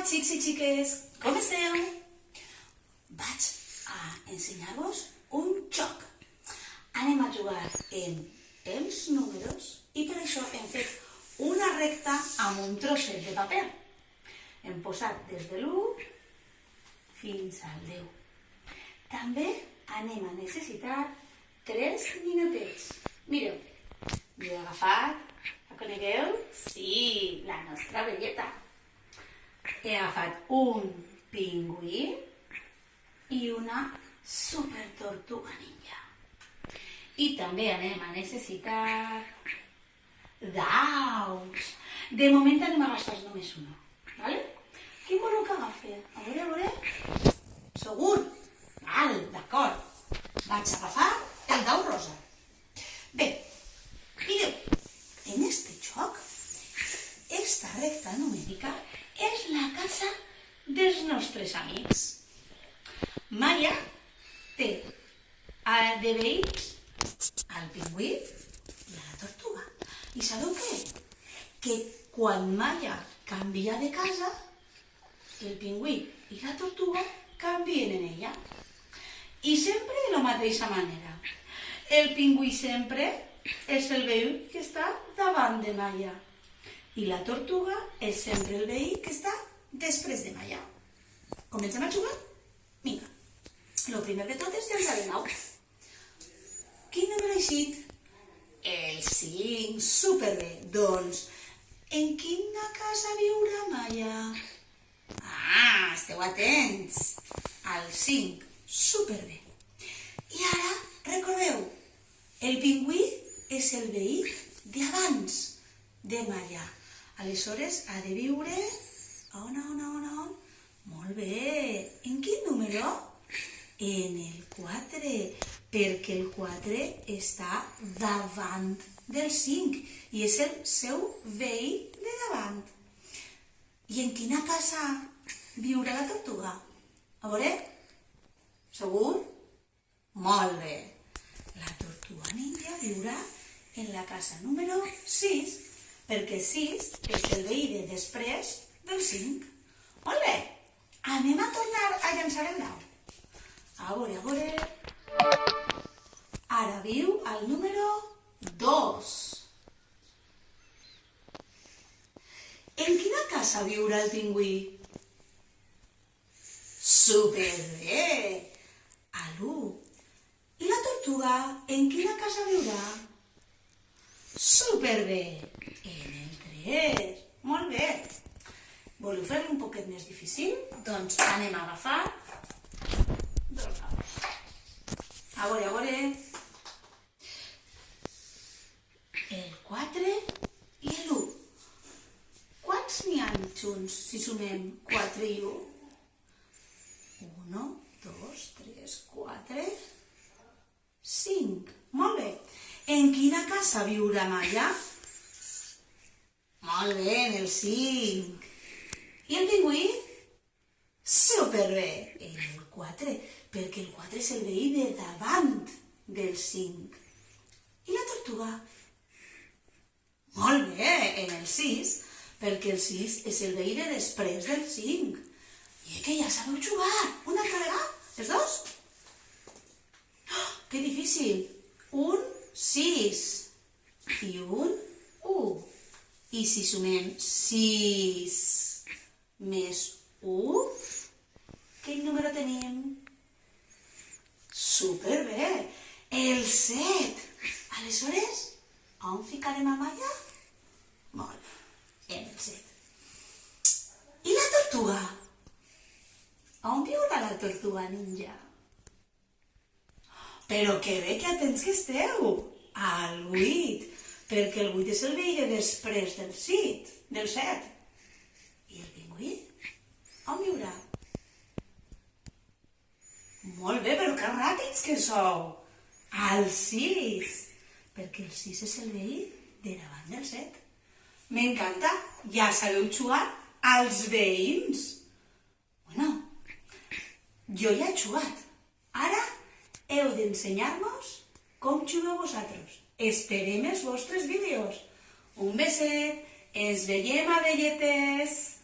xics i xiques, com esteu? Vaig a ensenyar-vos un joc. Anem a jugar en els números i per això hem fet una recta amb un trosset de paper. Hem posat des de l'1 fins al 10. També anem a necessitar 3 minutets. Mireu, jo he agafat, la conegueu? Sí, la nostra velleta. He agafat un pingüí i una supertortuga ninja. I també anem a necessitar daus. De moment anem a gastar només una, ¿vale? Quin voleu que agafi? A veure. Segur? Val, d'acord. Vaig agafar el dau rosa. Bé, mireu, en este joc, esta recta numèrica és la casa dels nostres amics. Maya té de veïns el pingüí i la tortuga. I sabeu què? Que quan Maya canvia de casa, el pingüí i la tortuga canvien en ella. I sempre de la mateixa manera. El pingüí sempre és el veí que està davant de Maya. I la tortuga és sempre el veí que està després de Maya. Comencem a jugar? Vinga. El primer de tot és llançar el nou. Quin número ha eixit? El 5. Superbé. Doncs, en quina casa viurà Maya? Ah, esteu atents. Al 5. Superbé. I ara, recordeu, el pingüí és el veí d'abans de Maya. Aleshores, ha de viure... On? Molt bé. En quin número? En el 4, perquè el 4 està davant del 5 i és el seu veí de davant. I en quina casa viurà la tortuga? A veure? Segur? Molt bé. La tortuga ninja viurà en la casa número 6, perquè 6 és el veí de després del 5. Molt bé. Anem a tornar a llançar el dau. A veure. Ara viu el número 2. En quina casa viurà el pingüí? Superbé! A l'1. I la tortuga, en quina casa viurà? Superbé! En el 3. Molt bé! Voleu fer-lo un poquet més difícil? Doncs anem a agafar dos daus. A veure. El 4 i l'1. Quants n'hi ha junts si sumem 4 i 1? 1, 2, 3, 4, 5. Molt bé. En quina casa viurà Maya? Molt bé, en el 5. I el pingüí? Superbé. En el 4, perquè el 4 és el veí de davant del 5. I la tortuga? Molt bé, en el 6, perquè el 6 és el veí de després del 5. I que ja sabeu jugar. Una altra vegada? Els dos? Oh, que difícil. Un 6 i un 1. I si sumem 6 més 1, quin número tenim? Superbé! El 7. Aleshores, on ficarem a Maya? Molt bé, en el 7. I la tortuga? On viurà la tortuga ninja? Però que bé que atents que esteu! Al 8, perquè el 8 és el veí de després del 7. I el pingüí? On viurà? Molt bé, però que ràpids que sou! Al 6, perquè el 6 és el veí de davant del 7. M'encanta! Ja sabeu jugar als veïns. Bueno, jo ja he jugat. Ara heu d'ensenyar-nos com jugueu vosaltres. Esperem els vostres vídeos. Un beset. Ens veiem, abelletes!